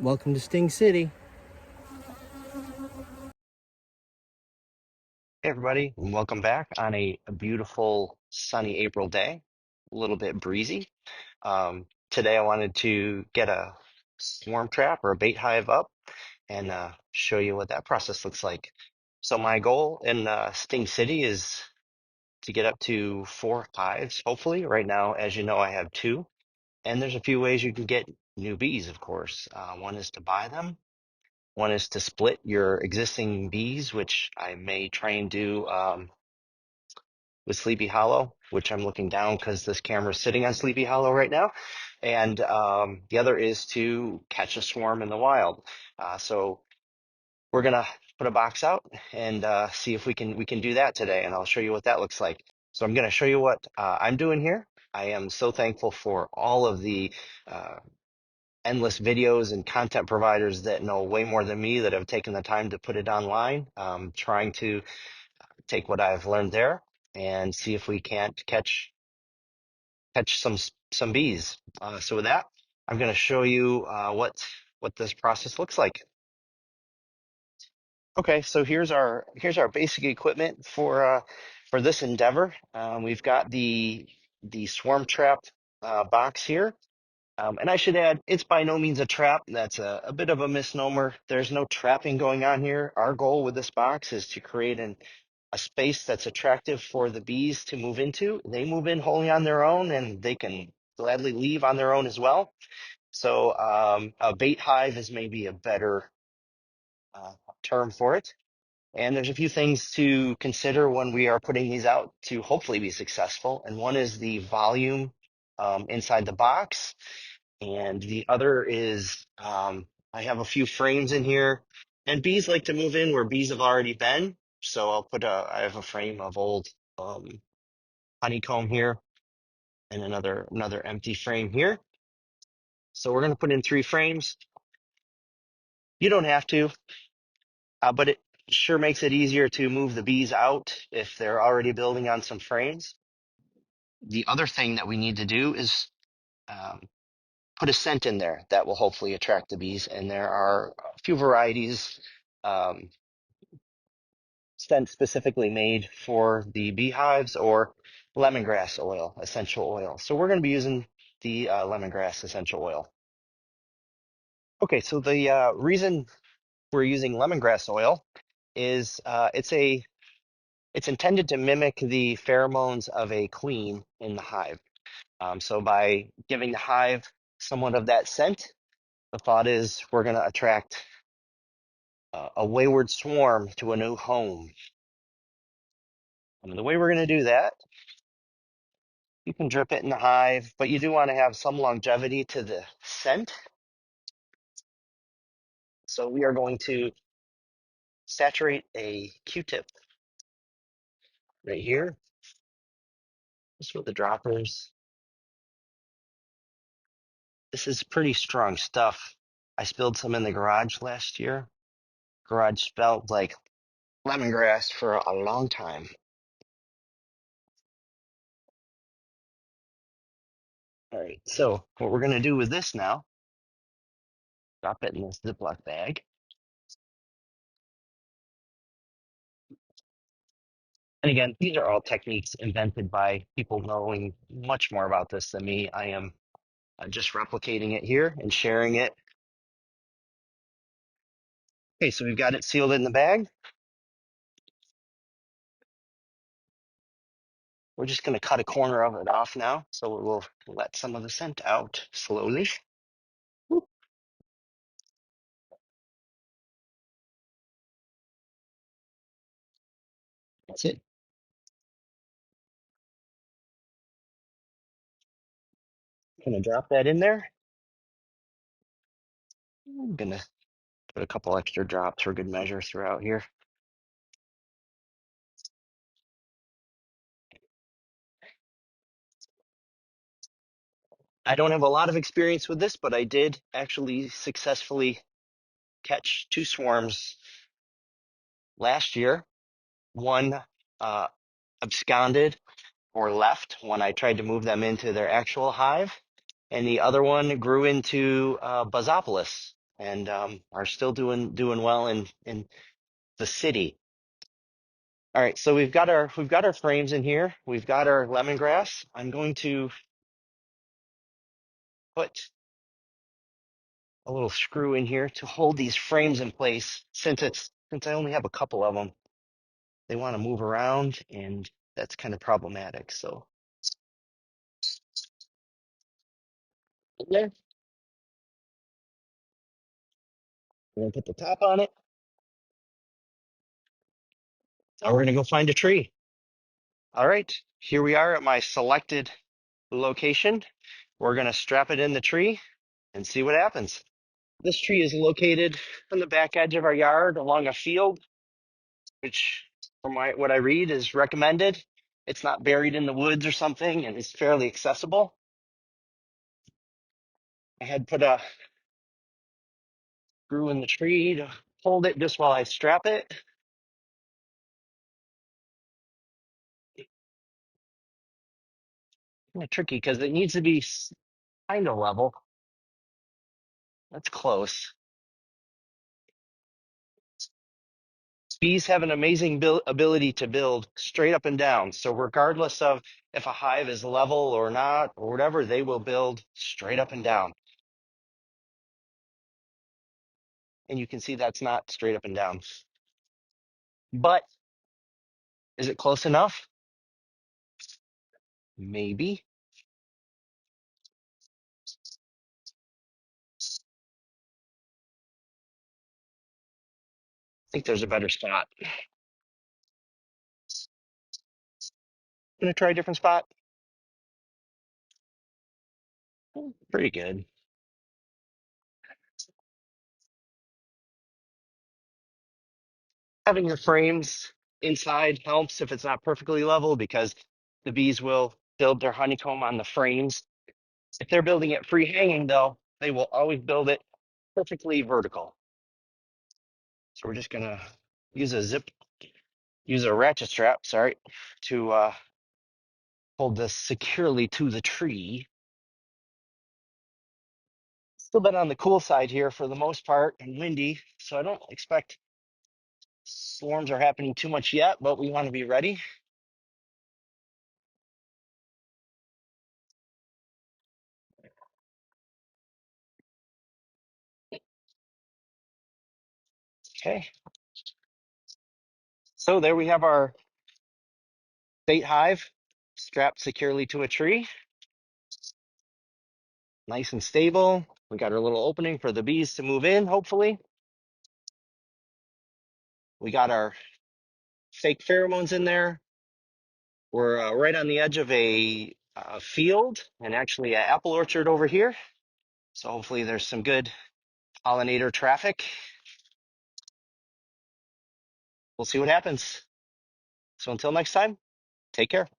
Welcome to Sting City. Hey everybody, and welcome back on a beautiful sunny April day, a little bit breezy. Today I wanted to get a swarm trap or a bait hive up and show you what that process looks like. So my goal in Sting City is to get up to 4 hives, hopefully. Right now, as you know, I have two, and there's a few ways you can get new bees, of course. One is to buy them. One is to split your existing bees, which I may try and do. With Sleepy Hollow, which I'm looking down because this camera is sitting on Sleepy Hollow right now. And the other is to catch a swarm in the wild. So we're gonna put a box out and see if we can do that today, and I'll show you what that looks like. So I'm gonna show you what I'm doing here. I am so thankful for all of the uh, endless videos and content providers that know way more than me that have taken the time to put it online. Trying to take what I've learned there and see if we can't catch some bees. So with that, I'm going to show you what this process looks like. Okay, so here's our basic equipment for this endeavor. We've got the swarm trap box here. And I should add, it's by no means a trap. That's a bit of a misnomer. There's no trapping going on here. Our goal with this box is to create a space that's attractive for the bees to move into. They move in wholly on their own, and they can gladly leave on their own as well. So a bait hive is maybe a better uh, term for it. And there's a few things to consider when we are putting these out to hopefully be successful. And one is the volume inside the box. And the other is I have a few frames in here, and bees like to move in where bees have already been. So I have a frame of old um, honeycomb here and another empty frame here. So we're going to put in 3 frames. You don't have to, but it sure makes it easier to move the bees out if they're already building on some frames. The other thing that we need to do is um, put a scent in there that will hopefully attract the bees. And there are a few varieties scent specifically made for the beehives or lemongrass oil, essential oil. So we're going to be using the lemongrass essential oil. Okay, so the reason we're using lemongrass oil is it's intended to mimic the pheromones of a queen in the hive. So by giving the hive somewhat of that scent, the thought is we're going to attract a wayward swarm to a new home. And the way we're going to do that, you can drip it in the hive, but you do want to have some longevity to the scent. So we are going to saturate a Q-tip right here, just with the droppers. This is pretty strong stuff. I spilled some in the garage last year. Garage smelled like lemongrass for a long time. All right, so what we're going to do with this now, drop it in this Ziploc bag. And again, these are all techniques invented by people knowing much more about this than me. I am just replicating it here and sharing it. Okay, so we've got it sealed in the bag. We're just going to cut a corner of it off now, so we'll let some of the scent out slowly. Whoop. That's it. Gonna drop that in there. I'm gonna put a couple extra drops for good measure throughout here. I don't have a lot of experience with this, but I did actually successfully catch 2 swarms last year. One uh, absconded or left when I tried to move them into their actual hive, and the other one grew into Buzzopolis. and are still doing well in the city. All right, so we've got our frames in here. We've got our lemongrass. I'm going to put a little screw in here to hold these frames in place. Since I only have a couple of them, they want to move around, and that's kind of problematic. So there, we're gonna put the top on it. Now we're gonna go find a tree. All right, here we are at my selected location. We're gonna strap it in the tree and see what happens. This tree is located on the back edge of our yard along a field, which, from what I read, is recommended. It's not buried in the woods or something, and it's fairly accessible. I had put a screw in the tree to hold it just while I strap it. Kind of tricky because it needs to be kind of level. That's close. Bees have an amazing ability to build straight up and down. So regardless of if a hive is level or not or whatever, they will build straight up and down. And you can see that's not straight up and down. But is it close enough? Maybe. I think there's a better spot. I'm gonna try a different spot. Pretty good. Having your frames inside helps if it's not perfectly level because the bees will build their honeycomb on the frames. If they're building it free hanging, though, they will always build it perfectly vertical. So we're just gonna use use a ratchet strap, sorry, to hold this securely to the tree. Still been on the cool side here for the most part and windy, so I don't expect storms are happening too much yet, but we want to be ready. Okay, so there we have our bait hive strapped securely to a tree, nice and stable. We got our little opening for the bees to move in, hopefully. We got our fake pheromones in there. We're right on the edge of a field and actually an apple orchard over here. So hopefully there's some good pollinator traffic. We'll see what happens. So until next time, take care.